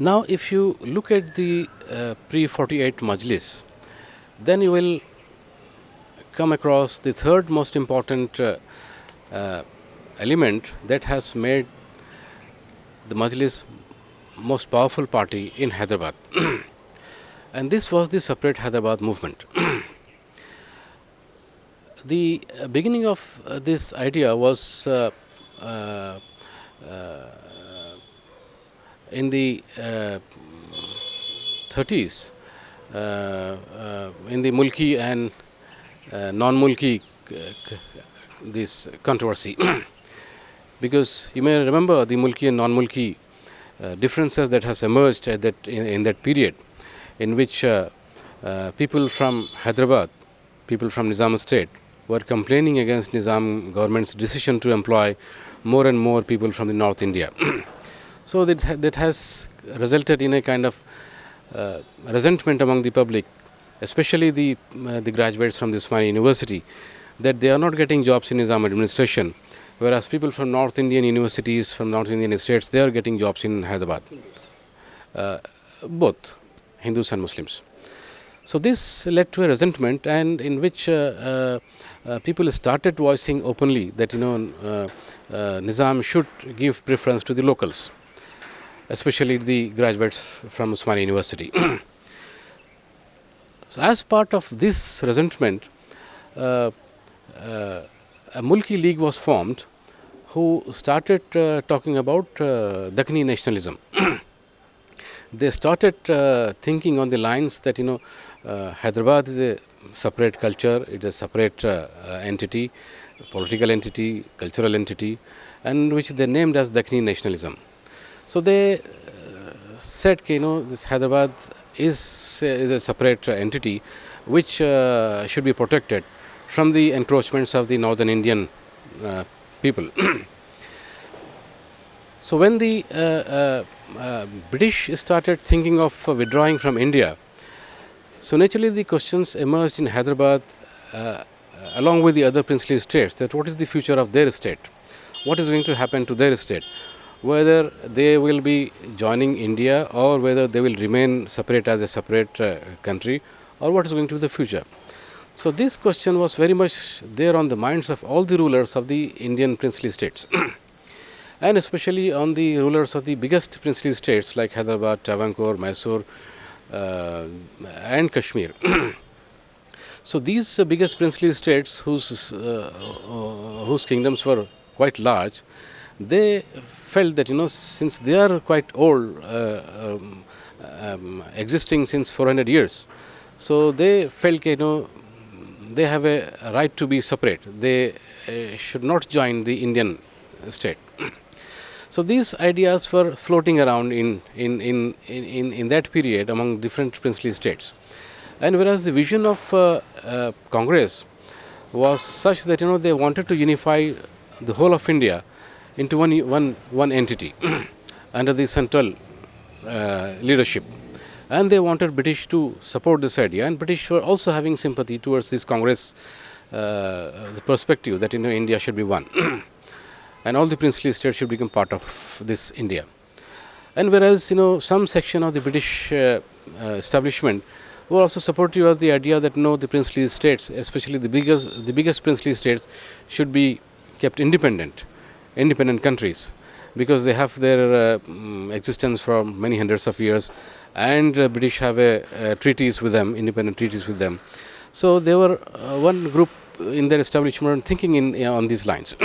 Now, if you look at the pre-48 Majlis, then you will come across the third most important element that has made the Majlis most powerful party in Hyderabad. And this was the separate Hyderabad movement. The beginning of this idea was uh, in the 30s, in the mulki and non-mulki this controversy. Because you may remember the mulki and non-mulki differences that has emerged at in that period, in which people from Hyderabad, people from Nizam state, were complaining against Nizam government's decision to employ more and more people from the North India. So that has resulted in a kind of resentment among the public, especially the graduates from the Usmania University, that they are not getting jobs in Nizam administration, whereas people from North Indian universities, from North Indian states, they are getting jobs in Hyderabad, both Hindus and Muslims. So this led to a resentment, and in which people started voicing openly that Nizam should give preference to the locals, especially the graduates from Usmania University. So as part of this resentment, a Mulki League was formed, who started talking about Dakani Nationalism. They started thinking on the lines that Hyderabad is a separate culture, it is a separate entity, political entity, cultural entity, and which they named as Dakini Nationalism. So they said, this Hyderabad is a separate entity which should be protected from the encroachments of the northern Indian people. So when the British started thinking of withdrawing from India, so naturally the questions emerged in Hyderabad along with the other princely states, that what is the future of their state, what is going to happen to their state, whether they will be joining India or whether they will remain separate as a separate country, or what is going to be the future. So this question was very much there on the minds of all the rulers of the Indian princely states. And especially on the rulers of the biggest princely states like Hyderabad, Travancore, Mysore and Kashmir. So these biggest princely states whose kingdoms were quite large, they felt that since they are quite old, existing since 400 years, so they felt they have a right to be separate. They should not join the Indian state. So these ideas were floating around in that period among different princely states. And whereas the vision of Congress was such that they wanted to unify the whole of India into one entity under the central leadership, and they wanted British to support this idea, and British were also having sympathy towards this Congress the perspective that India should be one. And all the princely states should become part of this India. And whereas some section of the British establishment were also supportive of the idea that the princely states, especially the biggest princely states, should be kept independent countries, because they have their existence for many hundreds of years, and British have treaties with them, independent treaties with them. So they were one group in their establishment thinking on these lines.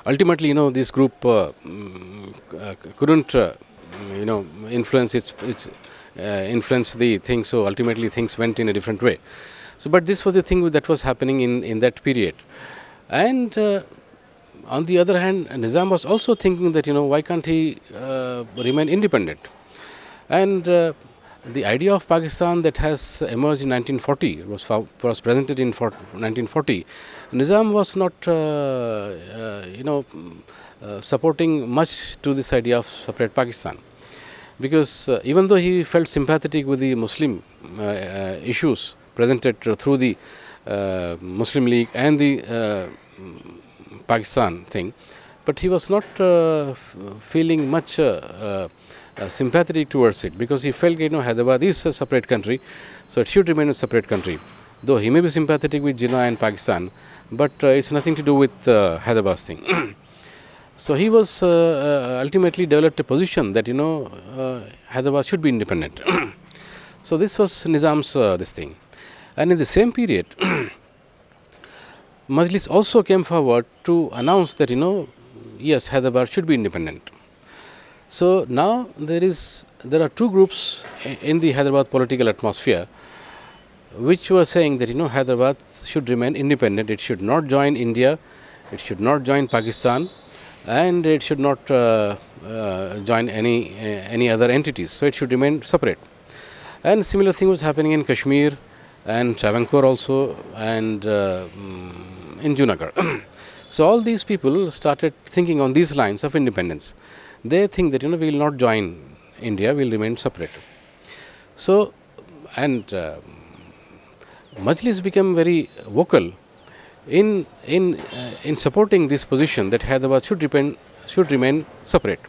Ultimately, this group couldn't, influence influence the thing. So ultimately, things went in a different way. So, but this was the thing that was happening in that period. And on the other hand, Nizam was also thinking that why can't he remain independent? And the idea of Pakistan that has emerged in 1940 was presented in 1940. Nizam was not supporting much to this idea of separate Pakistan, because even though he felt sympathetic with the Muslim issues presented through the Muslim League and the Pakistan thing, but he was not feeling much sympathetic towards it, because he felt Hyderabad is a separate country, so it should remain a separate country. Though he may be sympathetic with Jinnah and Pakistan, but it's nothing to do with Hyderabad's thing. So he was ultimately developed a position that Hyderabad should be independent. So this was Nizam's this thing, and in the same period, Majlis also came forward to announce that yes, Hyderabad should be independent. So now there are two groups in the Hyderabad political atmosphere which were saying that Hyderabad should remain independent. It should not join India, it should not join Pakistan, and it should not join any other entities. So it should remain separate. And similar thing was happening in Kashmir and Travancore also, and in Junagadh. So all these people started thinking on these lines of independence. They think that we will not join India, we will remain separate. So, and Majlis became very vocal in supporting this position that Hyderabad should remain separate.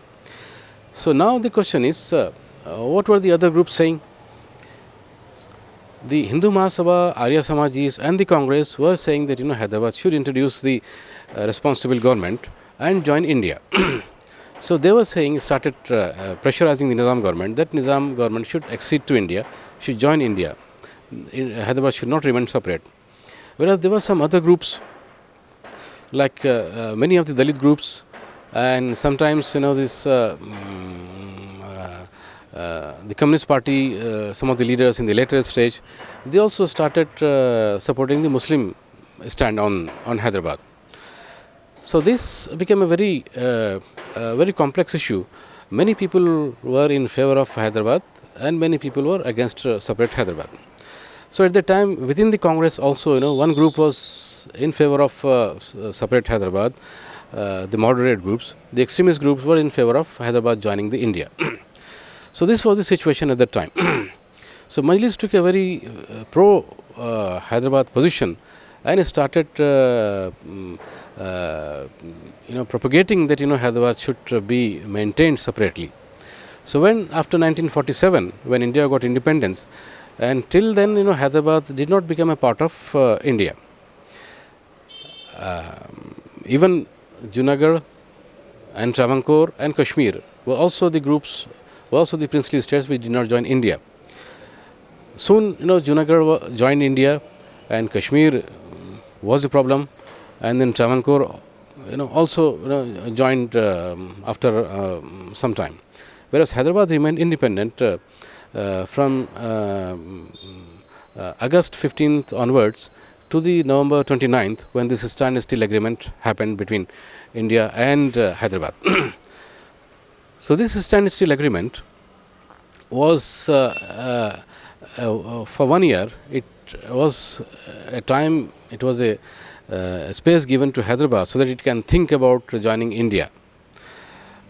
So now the question is, what were the other groups saying? The Hindu Mahasabha, Arya Samajis and the Congress were saying that Hyderabad should introduce the responsible government and join India. So they were saying, started pressurizing the Nizam government, that Nizam government should accede to India, should join India. Hyderabad should not remain separate. Whereas there were some other groups, like many of the Dalit groups, and sometimes this the Communist Party, some of the leaders in the later stage, they also started supporting the Muslim stand on Hyderabad. So this became a very complex issue. Many people were in favor of Hyderabad and many people were against separate Hyderabad. So at the time, within the Congress also, one group was in favor of separate Hyderabad, the moderate groups. The extremist groups were in favor of Hyderabad joining the India. So this was the situation at that time. So Majlis took a very pro Hyderabad position and started propagating that Hyderabad should be maintained separately. So when after 1947, when India got independence, and till then Hyderabad did not become a part of India. Even Junagadh and Travancore and Kashmir were also the groups, were also the princely states which did not join India. Soon Junagadh joined India and Kashmir was the problem, and then Travancore also joined after some time. Whereas Hyderabad remained independent from August 15th onwards to the November 29th, when this standstill agreement happened between India and Hyderabad. So this standstill agreement was for 1 year. It was a time, it was a space given to Hyderabad so that it can think about joining India.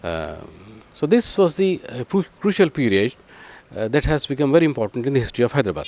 So this was the crucial period that has become very important in the history of Hyderabad.